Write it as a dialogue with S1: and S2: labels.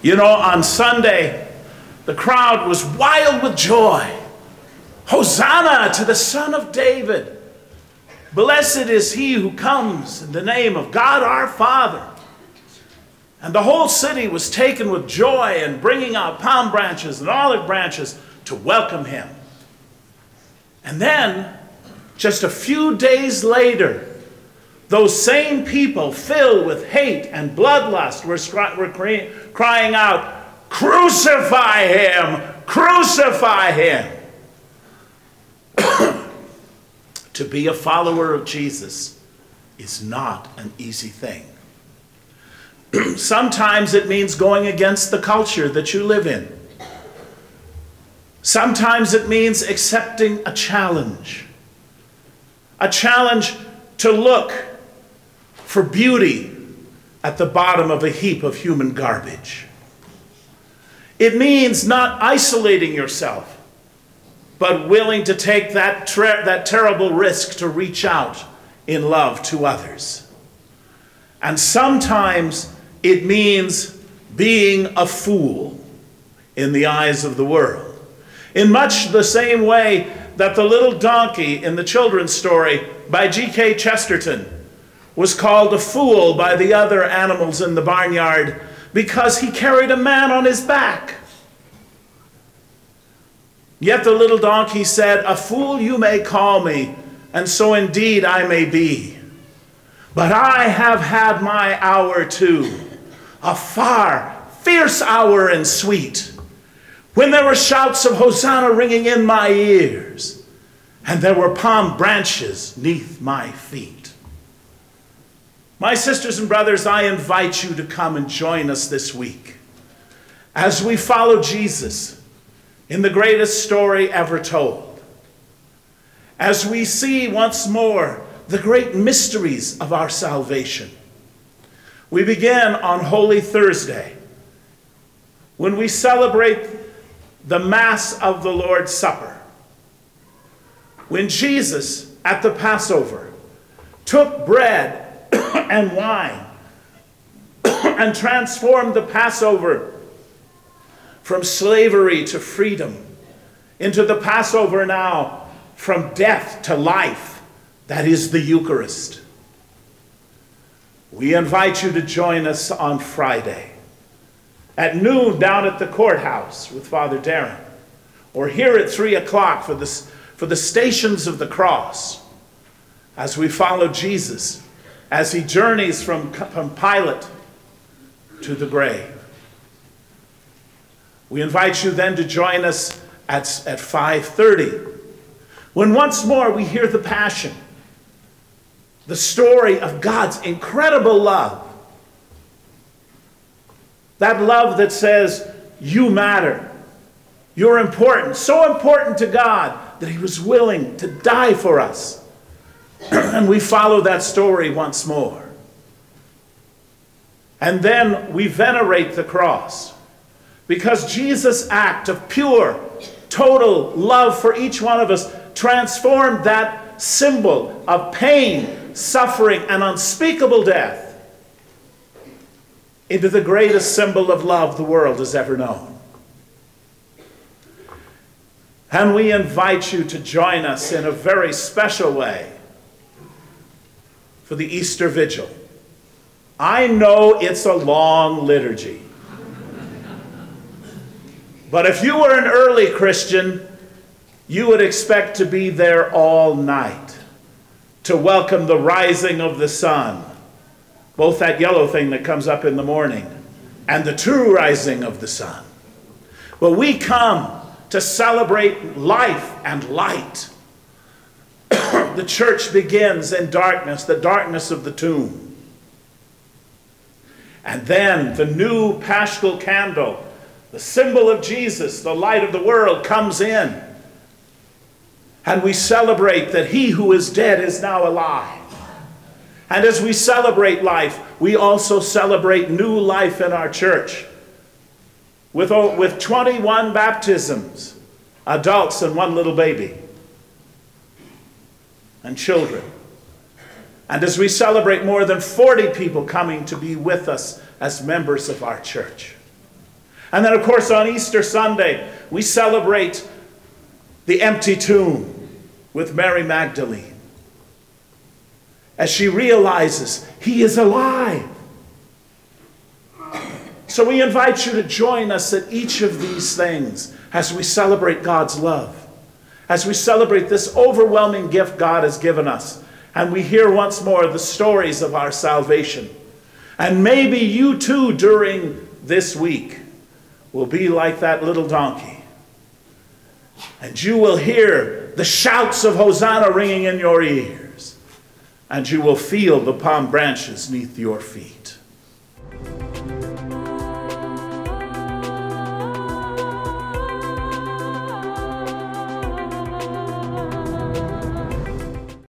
S1: You know, on Sunday, the crowd was wild with joy. Hosanna to the Son of David. Blessed is he who comes in the name of God our Father. And the whole city was taken with joy and bringing out palm branches and olive branches to welcome him. And then, just a few days later, those same people filled with hate and bloodlust were crying out, "Crucify him! Crucify him!" To be a follower of Jesus is not an easy thing. Sometimes it means going against the culture that you live in. Sometimes it means accepting a challenge to look for beauty at the bottom of a heap of human garbage. It means not isolating yourself, but willing to take that terrible risk to reach out in love to others. And sometimes it means being a fool in the eyes of the world. In much the same way that the little donkey in the children's story by G.K. Chesterton was called a fool by the other animals in the barnyard because he carried a man on his back. Yet the little donkey said, "A fool you may call me, and so indeed I may be. But I have had my hour too, a far, fierce hour and sweet, when there were shouts of Hosanna ringing in my ears, and there were palm branches 'neath my feet." My sisters and brothers, I invite you to come and join us this week as we follow Jesus in the greatest story ever told, as we see once more the great mysteries of our salvation. We begin on Holy Thursday, when we celebrate the Mass of the Lord's Supper, when Jesus at the Passover took bread and wine and transformed the Passover from slavery to freedom, into the Passover now from death to life, that is the Eucharist. We invite you to join us on Friday at noon down at the courthouse with Father Darren, or here at 3 o'clock for the Stations of the Cross, as we follow Jesus as he journeys from Pilate to the grave. We invite you then to join us at 5:30, when once more we hear the Passion, the story of God's incredible love. That love that says, you matter, you're important, so important to God that he was willing to die for us. And we follow that story once more. And then we venerate the cross, because Jesus' act of pure, total love for each one of us transformed that symbol of pain, suffering, and unspeakable death into the greatest symbol of love the world has ever known. And we invite you to join us in a very special way for the Easter Vigil. I know it's a long liturgy. But if you were an early Christian, you would expect to be there all night to welcome the rising of the sun, both that yellow thing that comes up in the morning and the true rising of the sun. But we come to celebrate life and light. The church begins in darkness, the darkness of the tomb. And then the new paschal candle, the symbol of Jesus, the light of the world, comes in. And we celebrate that he who is dead is now alive. And as we celebrate life, we also celebrate new life in our church. With 21 baptisms, adults and one little baby, and children. And as we celebrate more than 40 people coming to be with us as members of our church. And then, of course, on Easter Sunday, we celebrate the empty tomb with Mary Magdalene, as she realizes he is alive. So we invite you to join us at each of these things as we celebrate God's love, as we celebrate this overwhelming gift God has given us, and we hear once more the stories of our salvation. And maybe you too during this week will be like that little donkey, and you will hear the shouts of Hosanna ringing in your ears, and you will feel the palm branches neath your feet.